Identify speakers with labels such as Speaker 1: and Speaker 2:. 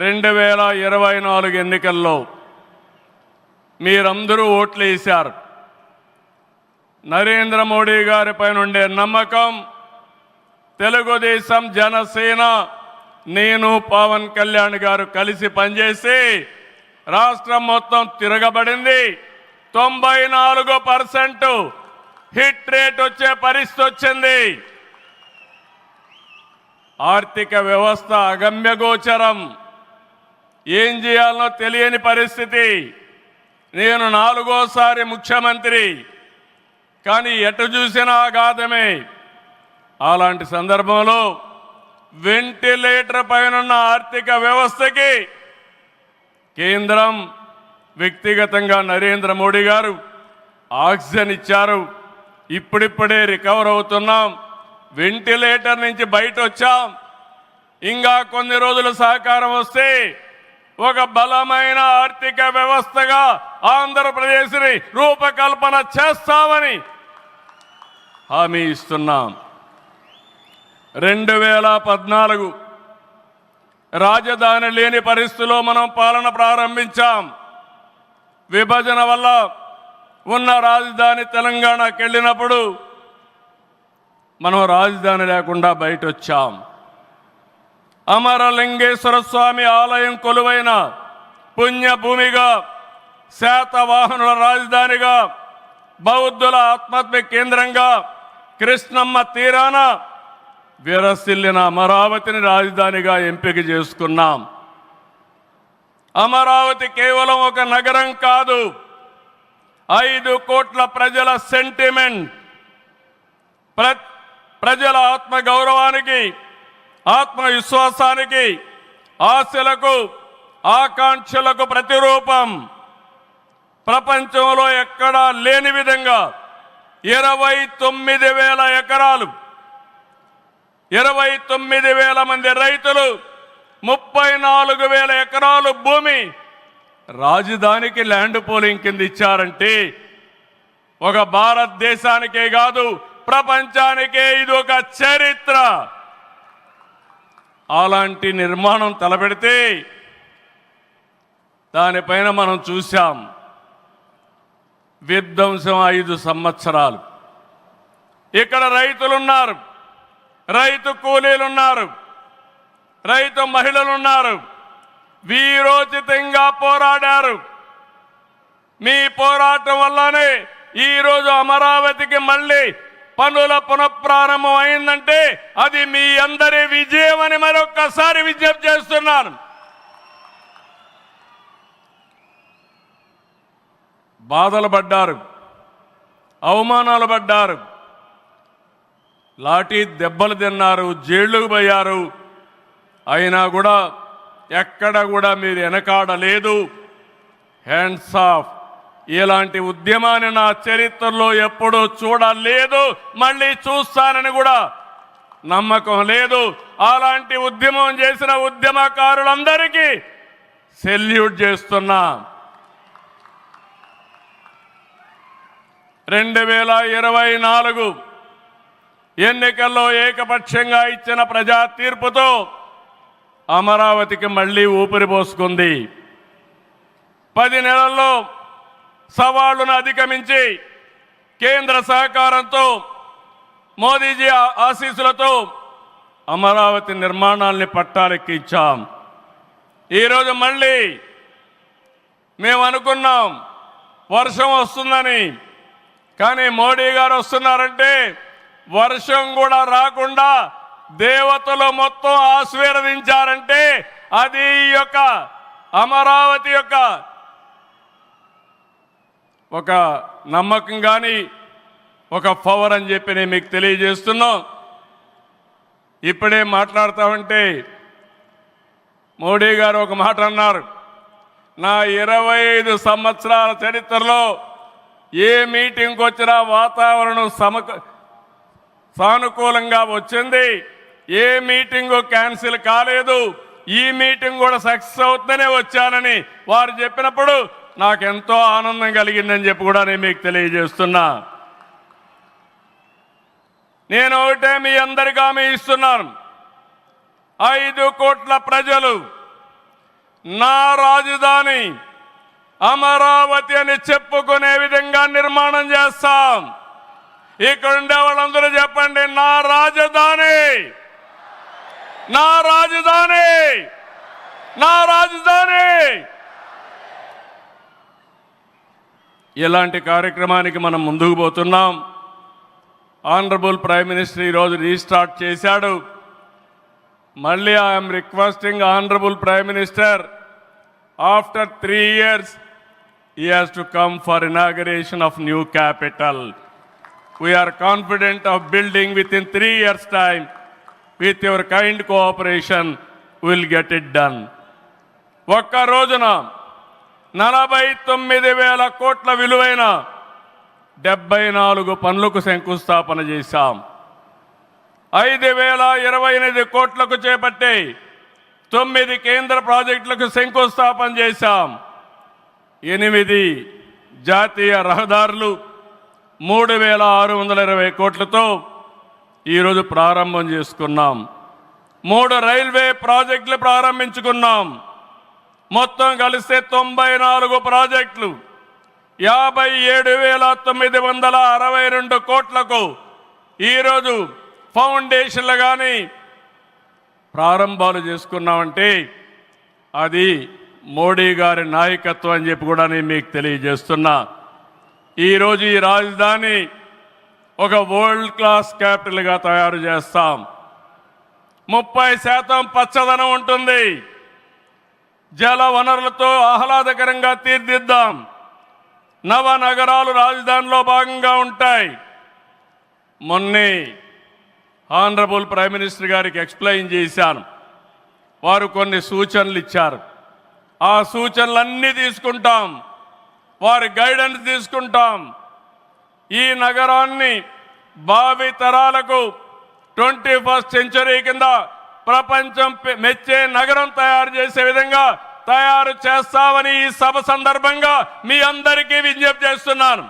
Speaker 1: 2024 ఎన్నికల్లో మీరందరూ ఓట్లు వేశారు. నరేంద్ర మోడీ గారిపై ఉండే నమ్మకం, తెలుగుదేశం, జనసేన, నేను, పవన్ కళ్యాణ్ గారు కలిసి పనిచేసి రాష్ట్రం మొత్తం తిరగబడింది. 94% హిట్ రేట్ వచ్చే పరిస్థితి వచ్చింది. ఆర్థిక వ్యవస్థ అగమ్యగోచరం, ఏం చేయాలనో తెలియని పరిస్థితి. నేను 4వ ముఖ్యమంత్రి, కానీ ఎటు చూసినా ఆఘాతమే. అలాంటి సందర్భంలో వెంటిలేటర్ పైన ఆర్థిక వ్యవస్థకి కేంద్రం, వ్యక్తిగతంగా నరేంద్ర మోడీ గారు ఆక్సిజన్ ఇచ్చారు. ఇప్పుడిప్పుడే రికవర్ అవుతున్నాం, వెంటిలేటర్ నుంచి బయట వచ్చాం. ఇంకా కొన్ని రోజులు సహకారం వస్తే ఒక బలమైన ఆర్థిక వ్యవస్థగా ఆంధ్రప్రదేశ్ని రూపకల్పన చేస్తామని హామీ ఇస్తున్నాం. 2014 రాజధాని లేని పరిస్థితిలో మనం పాలన ప్రారంభించాం. విభజన వల్ల ఉన్న రాజధాని తెలంగాణకి వెళ్ళినప్పుడు మనం రాజధాని లేకుండా బయట వచ్చాం. అమరలింగేశ్వర స్వామి ఆలయం కొలువైన పుణ్యభూమిగా, శాతవాహనుల రాజధానిగా, బౌద్ధుల ఆత్మహత్య కేంద్రంగా, కృష్ణమ్మ తీరాన విరసిల్లిన అమరావతిని రాజధానిగా ఎంపిక చేసుకున్నాం. అమరావతి కేవలం ఒక నగరం కాదు, 5 కోట్ల ప్రజల సెంటిమెంట్. ప్రజల ఆత్మ గౌరవానికి, ఆత్మవిశ్వాసానికి, ఆశలకు, ఆకాంక్షలకు ప్రతిరూపం. ప్రపంచంలో ఎక్కడా లేని విధంగా 29,000 ఎకరాలు, 29,000 మంది రైతులు, 34,000 ఎకరాలు భూమి రాజధానికి ల్యాండ్ పోలింగ్ కింద ఇచ్చారంటే ఒక భారతదేశానికే కాదు, ప్రపంచానికే ఇది ఒక చరిత్ర. అలాంటి నిర్మాణం తలపెడితే దానిపైన మనం చూశాం విధ్వంసం. 5 సంవత్సరాలు ఇక్కడ రైతులున్నారు, రైతు కూలీలున్నారు, రైతు మహిళలున్నారు, వీరోచితంగా పోరాడారు. మీ పోరాటం వల్లనే ఈరోజు అమరావతికి మళ్ళీ పనుల పునఃప్రారంభం అయిందంటే అది మీ అందరి విజయం అని మరొక్కసారి విజ్ఞప్తి చేస్తున్నాను. బాధలు పడ్డారు, అవమానాలు పడ్డారు, లాఠీ దెబ్బలు తిన్నారు, జైళ్లకు పోయారు. అయినా కూడా ఎక్కడ కూడా మీరు వెనకాడలేదు. Hands of. ఇలాంటి ఉద్యమాన్ని నా చరిత్రలో ఎప్పుడూ చూడలేదు, మళ్ళీ చూస్తానని కూడా నమ్మకం లేదు. అలాంటి ఉద్యమం చేసిన ఉద్యమకారులందరికీ సెల్యూట్ చేస్తున్నా. 2024 ఎన్నికల్లో ఏకపక్షంగా ఇచ్చిన ప్రజా తీర్పుతో అమరావతికి మళ్ళీ ఊపిరి పోసుకుంది. 10 నెలల్లో సవాళ్లను అధిగమించి కేంద్ర సహకారంతో, మోదీజీ ఆశీస్సులతో అమరావతి నిర్మాణాల్ని పట్టాలెక్కించాం. ఈరోజు మళ్ళీ మేము అనుకున్నాం వర్షం వస్తుందని, కానీ మోడీ గారు వస్తున్నారంటే వర్షం కూడా రాకుండా దేవతలు మొత్తం ఆశీర్వదించారంటే అది ఈ యొక్క అమరావతి యొక్క ఒక నమ్మకం కానీ ఒక పవర్ అని చెప్పి నేను మీకు తెలియజేస్తున్నాం. ఇప్పుడే మాట్లాడుతామంటే మోడీ గారు ఒక మాట అన్నారు, నా 25 సంవత్సరాల చరిత్రలో ఏ మీటింగ్కి వచ్చినా వాతావరణం సానుకూలంగా వచ్చింది, ఏ మీటింగు క్యాన్సిల్ కాలేదు, ఈ మీటింగ్ కూడా సక్సెస్ అవుతుందనే వచ్చానని వారు చెప్పినప్పుడు నాకెంతో ఆనందం కలిగిందని చెప్పి కూడా నేను మీకు తెలియజేస్తున్నా. నేను ఒకటే మీ అందరికీ హామీ ఇస్తున్నాను, 5 కోట్ల ప్రజలు నా రాజధాని అమరావతి అని చెప్పుకునే విధంగా నిర్మాణం చేస్తాం. ఇక్కడ ఉండే వాళ్ళందరూ చెప్పండి, నా రాజధాని, నా రాజధాని, నా రాజధాని. ఇలాంటి కార్యక్రమానికి మనం ముందుకు పోతున్నాం. ఆనరబుల్ ప్రైమ్ మినిస్టర్ ఈరోజు రీస్టార్ట్ చేశాడు. మళ్ళీ I'm requesting honourable prime minister, after 3 years he has to come for inauguration of new capital. We are confident of building within 3 years time. With your kind cooperation we will get it done. ఒక్క రోజున 49,000 కోట్ల విలువైన 74 పనులకు శంకుస్థాపన చేశాం. 5,028 కోట్లకు చేపట్టే 9 కేంద్ర ప్రాజెక్టులకు శంకుస్థాపన చేశాం. 8 జాతీయ రహదారులు 3,620 కోట్లతో ఈరోజు ప్రారంభం చేసుకున్నాం. 3 రైల్వే ప్రాజెక్టులు ప్రారంభించుకున్నాం. మొత్తం కలిస్తే 94 ప్రాజెక్టులు 57,962 కోట్లకు ఈరోజు ఫౌండేషన్లు కానీ ప్రారంభాలు చేసుకున్నామంటే అది మోడీ గారి నాయకత్వం అని చెప్పి కూడా నేను మీకు తెలియజేస్తున్నా. ఈరోజు ఈ రాజధాని ఒక వరల్డ్ క్లాస్ క్యాపిటల్గా తయారు చేస్తాం. 30% పచ్చదనం ఉంటుంది. జల వనరులతో ఆహ్లాదకరంగా తీర్చిదిద్దాం. నవనగరాలు రాజధానిలో భాగంగా ఉంటాయి. మొన్నే ఆనరబుల్ ప్రైమ్ మినిస్టర్ గారికి ఎక్స్ప్లెయిన్ చేశాను. వారు కొన్ని సూచనలు ఇచ్చారు. ఆ సూచనలన్నీ తీసుకుంటాం. వారి గైడెన్స్ తీసుకుంటాం. ఈ నగరాన్ని భావి తరాలకు 21st సెంచరీ కింద ప్రపంచం మెచ్చే నగరం తయారు చేసే విధంగా తయారు చేస్తామని ఈ సభ సందర్భంగా మీ అందరికీ విజ్ఞప్తి చేస్తున్నాను.